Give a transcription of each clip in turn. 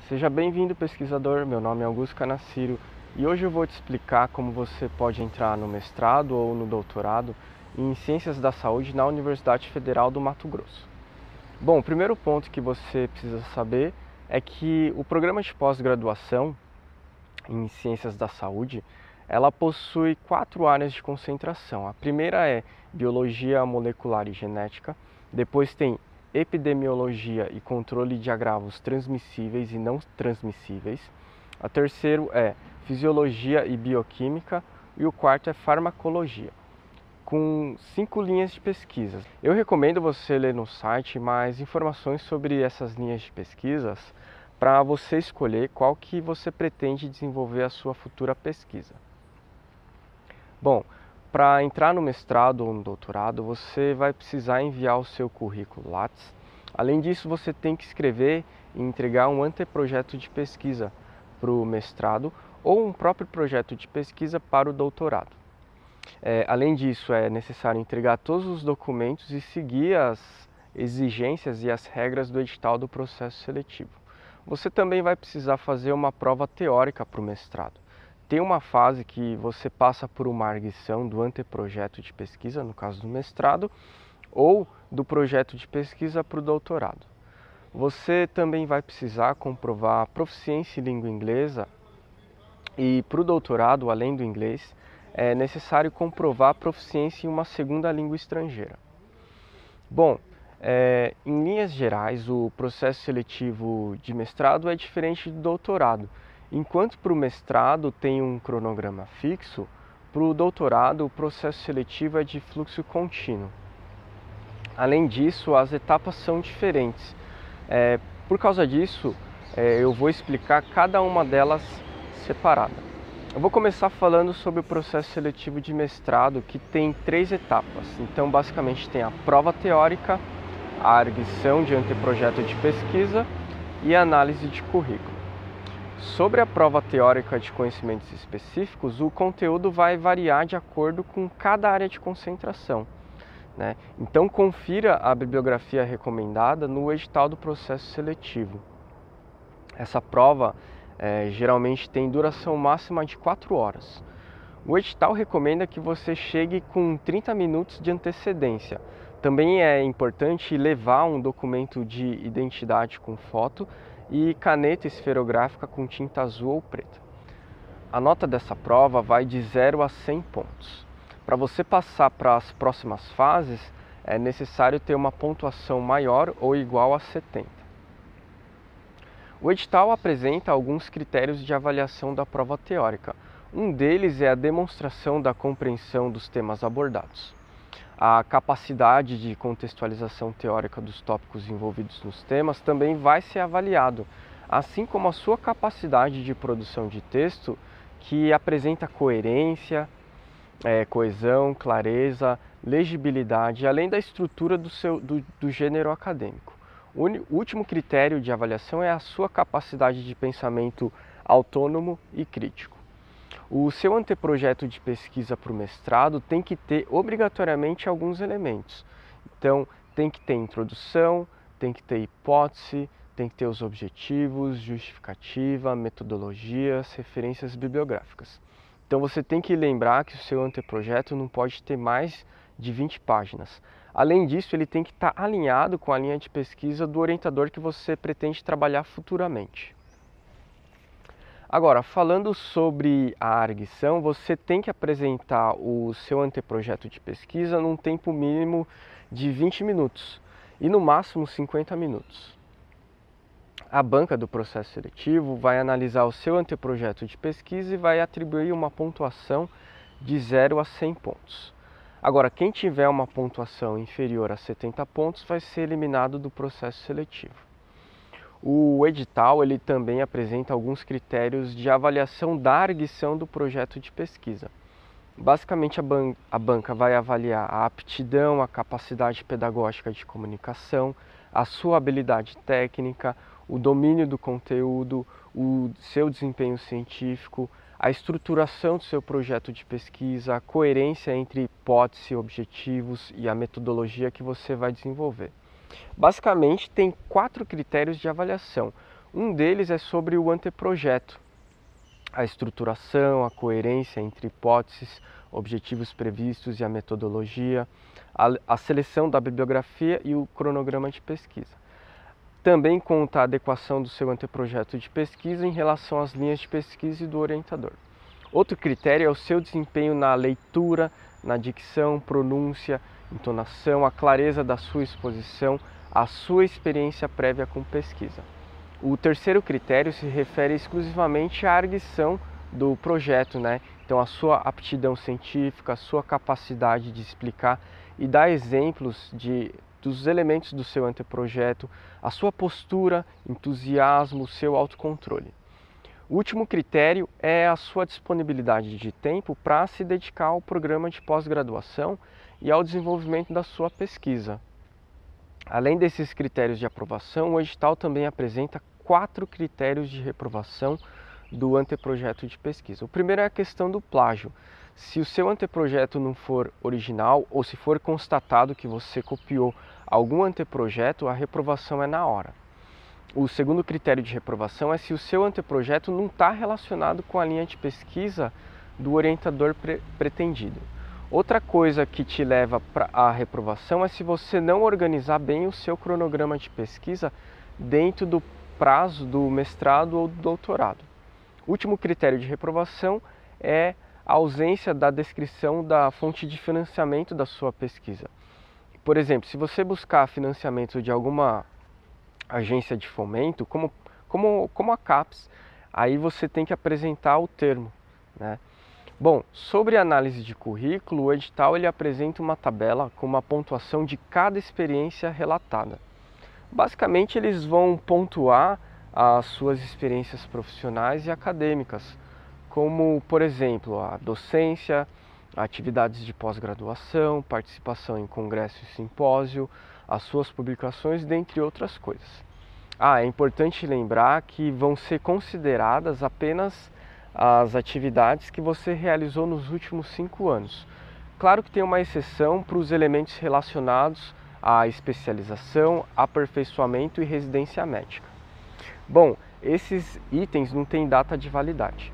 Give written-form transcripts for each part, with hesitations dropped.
Seja bem-vindo, pesquisador. Meu nome é Augusto Canaciro e hoje eu vou te explicar como você pode entrar no mestrado ou no doutorado em Ciências da Saúde na Universidade Federal do Mato Grosso. Bom, o primeiro ponto que você precisa saber é que o programa de pós-graduação em Ciências da Saúde, ela possui 4 áreas de concentração. A primeira é Biologia Molecular e Genética, depois tem Epidemiologia e Controle de Agravos Transmissíveis e Não Transmissíveis. A terceira é Fisiologia e Bioquímica e o quarto é Farmacologia, com 5 linhas de pesquisa. Eu recomendo você ler no site mais informações sobre essas linhas de pesquisas para você escolher qual que você pretende desenvolver a sua futura pesquisa. Bom, para entrar no mestrado ou no doutorado, você vai precisar enviar o seu currículo Lattes. Além disso, você tem que escrever e entregar um anteprojeto de pesquisa para o mestrado ou um próprio projeto de pesquisa para o doutorado. Além disso, é necessário entregar todos os documentos e seguir as exigências e as regras do edital do processo seletivo. Você também vai precisar fazer uma prova teórica para o mestrado. Tem uma fase que você passa por uma arguição do anteprojeto de pesquisa, no caso do mestrado, ou do projeto de pesquisa para o doutorado. Você também vai precisar comprovar proficiência em língua inglesa e para o doutorado, além do inglês, é necessário comprovar proficiência em uma segunda língua estrangeira. Bom, em linhas gerais, o processo seletivo de mestrado é diferente do doutorado. Enquanto para o mestrado tem um cronograma fixo, para o doutorado o processo seletivo é de fluxo contínuo. Além disso, as etapas são diferentes. Por causa disso, eu vou explicar cada uma delas separada. Eu vou começar falando sobre o processo seletivo de mestrado, que tem 3 etapas. Então, basicamente, tem a prova teórica, a arguição de anteprojeto de pesquisa e a análise de currículo. Sobre a prova teórica de conhecimentos específicos, o conteúdo vai variar de acordo com cada área de concentração, né? Então, confira a bibliografia recomendada no edital do processo seletivo. Essa prova geralmente tem duração máxima de 4 horas. O edital recomenda que você chegue com 30 minutos de antecedência. Também é importante levar um documento de identidade com foto e caneta esferográfica com tinta azul ou preta. A nota dessa prova vai de 0 a 100 pontos. Para você passar para as próximas fases, é necessário ter uma pontuação maior ou igual a 70. O edital apresenta alguns critérios de avaliação da prova teórica. Um deles é a demonstração da compreensão dos temas abordados. A capacidade de contextualização teórica dos tópicos envolvidos nos temas também vai ser avaliado, assim como a sua capacidade de produção de texto, que apresenta coerência, coesão, clareza, legibilidade, além da estrutura do gênero acadêmico. O último critério de avaliação é a sua capacidade de pensamento autônomo e crítico. O seu anteprojeto de pesquisa para o mestrado tem que ter obrigatoriamente alguns elementos. Então, tem que ter introdução, tem que ter hipótese, tem que ter os objetivos, justificativa, metodologias, referências bibliográficas. Então, você tem que lembrar que o seu anteprojeto não pode ter mais de 20 páginas. Além disso, ele tem que estar alinhado com a linha de pesquisa do orientador que você pretende trabalhar futuramente. Agora, falando sobre a arguição, você tem que apresentar o seu anteprojeto de pesquisa num tempo mínimo de 20 minutos e no máximo 50 minutos. A banca do processo seletivo vai analisar o seu anteprojeto de pesquisa e vai atribuir uma pontuação de 0 a 100 pontos. Agora, quem tiver uma pontuação inferior a 70 pontos vai ser eliminado do processo seletivo. O edital ele também apresenta alguns critérios de avaliação da arguição do projeto de pesquisa. Basicamente, a banca vai avaliar a aptidão, a capacidade pedagógica de comunicação, a sua habilidade técnica, o domínio do conteúdo, o seu desempenho científico, a estruturação do seu projeto de pesquisa, a coerência entre hipótese, objetivos e a metodologia que você vai desenvolver. Basicamente, tem 4 critérios de avaliação. Um deles é sobre o anteprojeto, a estruturação, a coerência entre hipóteses, objetivos previstos e a metodologia, a seleção da bibliografia e o cronograma de pesquisa. Também conta a adequação do seu anteprojeto de pesquisa em relação às linhas de pesquisa e do orientador. Outro critério é o seu desempenho na leitura, na dicção, pronúncia, entonação, a clareza da sua exposição, a sua experiência prévia com pesquisa. O terceiro critério se refere exclusivamente à arguição do projeto, né? Então, a sua aptidão científica, a sua capacidade de explicar e dar exemplos dos elementos do seu anteprojeto, a sua postura, entusiasmo, o seu autocontrole. O último critério é a sua disponibilidade de tempo para se dedicar ao programa de pós-graduação e ao desenvolvimento da sua pesquisa. Além desses critérios de aprovação, o edital também apresenta 4 critérios de reprovação do anteprojeto de pesquisa. O primeiro é a questão do plágio. Se o seu anteprojeto não for original ou se for constatado que você copiou algum anteprojeto, a reprovação é na hora. O segundo critério de reprovação é se o seu anteprojeto não está relacionado com a linha de pesquisa do orientador pretendido. Outra coisa que te leva à reprovação é se você não organizar bem o seu cronograma de pesquisa dentro do prazo do mestrado ou do doutorado. O último critério de reprovação é a ausência da descrição da fonte de financiamento da sua pesquisa. Por exemplo, se você buscar financiamento de alguma agência de fomento, como a CAPES, aí você tem que apresentar o termo, né? Bom, sobre a análise de currículo, o edital ele apresenta uma tabela com uma pontuação de cada experiência relatada. Basicamente, eles vão pontuar as suas experiências profissionais e acadêmicas, como, por exemplo, a docência, atividades de pós-graduação, participação em congresso e simpósio, as suas publicações, dentre outras coisas. É importante lembrar que vão ser consideradas apenas as atividades que você realizou nos últimos 5 anos. Claro que tem uma exceção para os elementos relacionados à especialização, aperfeiçoamento e residência médica. Bom, esses itens não têm data de validade.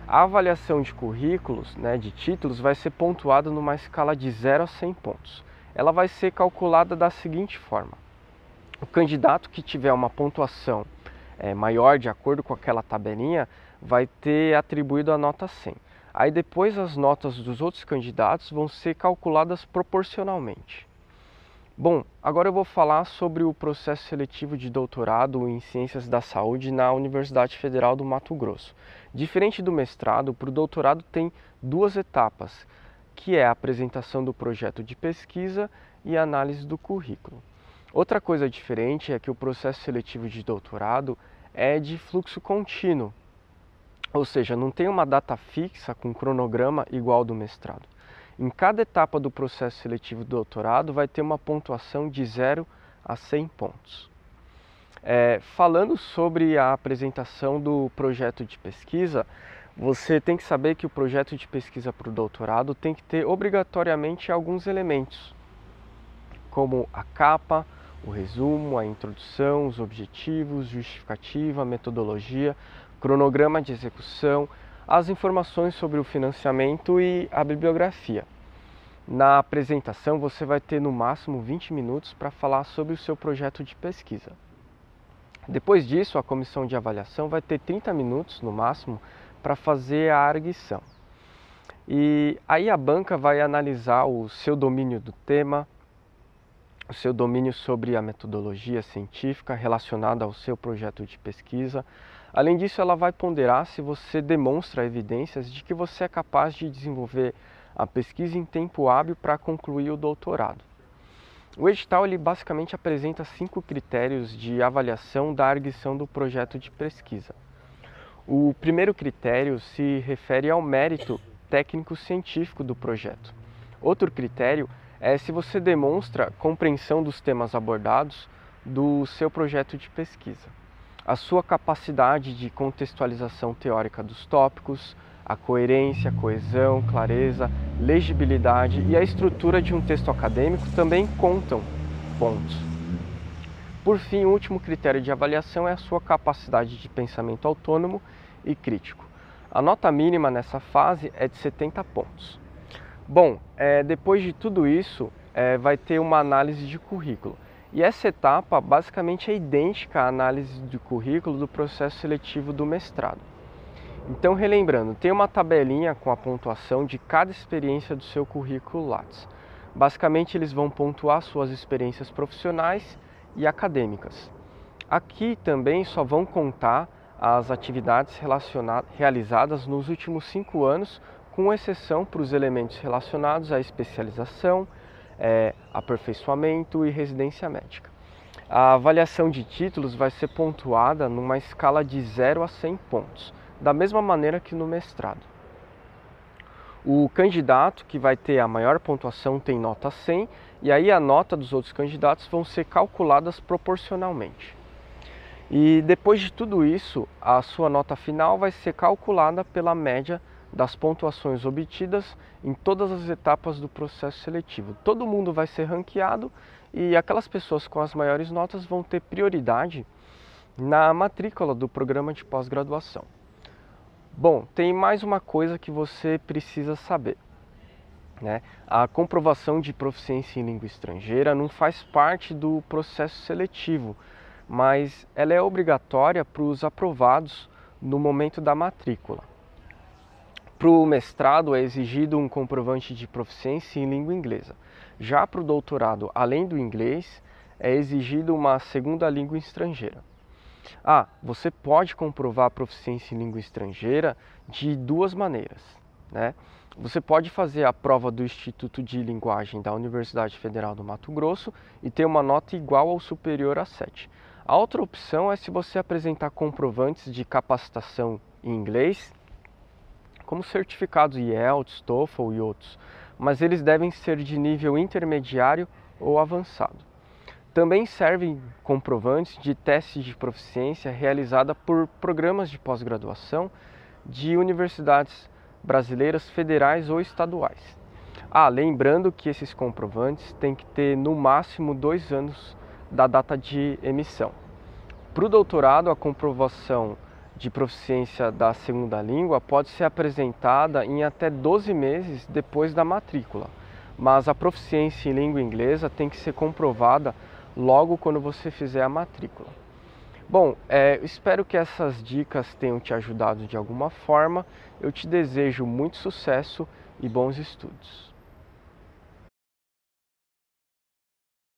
A avaliação de currículos, de títulos, vai ser pontuada numa escala de 0 a 100 pontos. Ela vai ser calculada da seguinte forma: o candidato que tiver uma pontuação maior, de acordo com aquela tabelinha, vai ter atribuído a nota 100. Aí depois as notas dos outros candidatos vão ser calculadas proporcionalmente. Bom, agora eu vou falar sobre o processo seletivo de doutorado em Ciências da Saúde na Universidade Federal do Mato Grosso. Diferente do mestrado, para o doutorado tem 2 etapas, que é a apresentação do projeto de pesquisa e a análise do currículo. Outra coisa diferente é que o processo seletivo de doutorado é de fluxo contínuo, ou seja, não tem uma data fixa com cronograma igual ao do mestrado. Em cada etapa do processo seletivo do doutorado vai ter uma pontuação de 0 a 100 pontos. Falando sobre a apresentação do projeto de pesquisa, você tem que saber que o projeto de pesquisa para o doutorado tem que ter obrigatoriamente alguns elementos, como a capa, o resumo, a introdução, os objetivos, justificativa, metodologia, cronograma de execução, as informações sobre o financiamento e a bibliografia. Na apresentação você vai ter no máximo 20 minutos para falar sobre o seu projeto de pesquisa. Depois disso, a comissão de avaliação vai ter 30 minutos no máximo para fazer a arguição. E aí a banca vai analisar o seu domínio do tema, o seu domínio sobre a metodologia científica relacionada ao seu projeto de pesquisa. Além disso, ela vai ponderar se você demonstra evidências de que você é capaz de desenvolver a pesquisa em tempo hábil para concluir o doutorado. O edital ele basicamente apresenta 5 critérios de avaliação da arguição do projeto de pesquisa. O primeiro critério se refere ao mérito técnico-científico do projeto. Outro critério é se você demonstra compreensão dos temas abordados do seu projeto de pesquisa, a sua capacidade de contextualização teórica dos tópicos, a coerência, coesão, clareza, legibilidade e a estrutura de um texto acadêmico também contam pontos. Por fim, o último critério de avaliação é a sua capacidade de pensamento autônomo e crítico. A nota mínima nessa fase é de 70 pontos. Bom, depois de tudo isso, vai ter uma análise de currículo. E essa etapa basicamente é idêntica à análise de currículo do processo seletivo do mestrado. Então, relembrando, tem uma tabelinha com a pontuação de cada experiência do seu currículo Lattes. Basicamente, eles vão pontuar suas experiências profissionais e acadêmicas. Aqui também só vão contar as atividades realizadas nos últimos 5 anos, com exceção para os elementos relacionados à especialização, aperfeiçoamento e residência médica. A avaliação de títulos vai ser pontuada numa escala de 0 a 100 pontos, da mesma maneira que no mestrado. O candidato que vai ter a maior pontuação tem nota 100, e aí a nota dos outros candidatos vão ser calculadas proporcionalmente. E depois de tudo isso, a sua nota final vai ser calculada pela média das pontuações obtidas em todas as etapas do processo seletivo. Todo mundo vai ser ranqueado e aquelas pessoas com as maiores notas vão ter prioridade na matrícula do programa de pós-graduação. Bom, tem mais uma coisa que você precisa saber, né? A comprovação de proficiência em língua estrangeira não faz parte do processo seletivo, mas ela é obrigatória para os aprovados no momento da matrícula. Para o mestrado é exigido um comprovante de proficiência em língua inglesa. Já para o doutorado, além do inglês, é exigido uma segunda língua estrangeira. Você pode comprovar a proficiência em língua estrangeira de duas maneiras, né? Você pode fazer a prova do Instituto de Linguagem da Universidade Federal do Mato Grosso e ter uma nota igual ou superior a 7. A outra opção é se você apresentar comprovantes de capacitação em inglês, como certificados IELTS, TOEFL e outros, mas eles devem ser de nível intermediário ou avançado. Também servem comprovantes de testes de proficiência realizada por programas de pós-graduação de universidades brasileiras federais ou estaduais. Lembrando que esses comprovantes têm que ter no máximo 2 anos da data de emissão. Para o doutorado, a comprovação de proficiência da segunda língua pode ser apresentada em até 12 meses depois da matrícula, mas a proficiência em língua inglesa tem que ser comprovada logo quando você fizer a matrícula. Bom, espero que essas dicas tenham te ajudado de alguma forma. Eu te desejo muito sucesso e bons estudos.